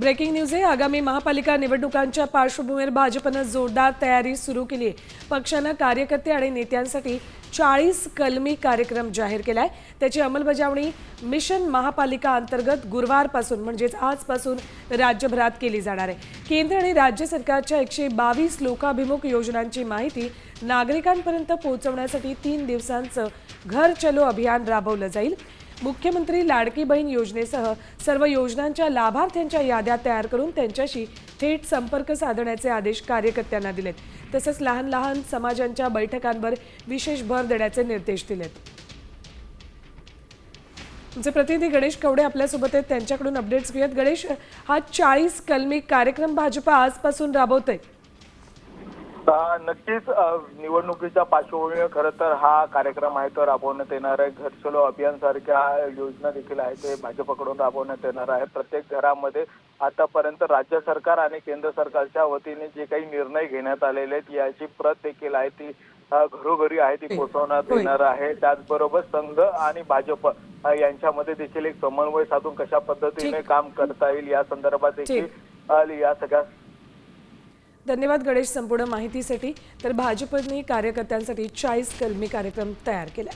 Breaking news आहे। आगामी महापालिका निवडणुकांच्या पार्श्वभूमीवर भाजपने जोरदार तयारी सुरू केली आहे। पक्षाने कार्यकर्ते आणि नेत्यांसाठी 40 कलमी कार्यक्रम जाहीर केलाय। त्याची अंमलबजावणी मिशन महापालिका अंतर्गत गुरुवारपासून म्हणजेच आजपासून राज्यभरात केली जाणार आहे। केंद्र आणि राज्य सरकारच्या 122 लोकाभिमुख योजनांची माहिती नागरिकांपर्यंत पोहोचवण्यासाठी 3 दिवसांचं घर चलो अभियान राबवलं जाईल। मुख्यमंत्री लाडकी बहीण योजनेसह सर्व योजनांच्या लाभार्थ्यांच्या याद्या तयार करून त्यांच्याशी थेट संपर्क साधण्याचे आदेश कार्यकर्त्यांना दिलेत। तसंच लहान लहान समाजांच्या बैठकांवर विशेष भर देण्याचे निर्देश दिलेत। तुमचे प्रतिनिधी गणेश कवडे आपल्यासोबत आहेत, त्यांच्याकडून अपडेट्स घेऊयात। गणेश, हा 40 कलमी कार्यक्रम भाजप आजपासून राबवतोय। नक्कीच निवडणुकीच्या पार्श्वभूमीवर खरं तर हा कार्यक्रम आहे तो राबवण्यात येणार आहे। घर चलो अभियान सारख्या योजना देखील आहे ते भाजपकडून राबवण्यात येणार आहे। प्रत्येक घरामध्ये आतापर्यंत राज्य सरकार आणि केंद्र सरकारच्या वतीने जे काही निर्णय घेण्यात आलेले आहेत याची प्रत देखील आहे ती घरोघरी आहे ती पोहोचवण्यात येणार आहे। त्याचबरोबर संघ आणि भाजप यांच्यामध्ये देखील एक समन्वय साधून कशा पद्धतीने काम करता येईल या संदर्भात देखील या सगळ्या धन्यवाद गणेश संपूर्ण माहितीसाठी। तर भाजपने कार्यकर्त्यांसाठी 40 कलमी कार्यक्रम तयार केला।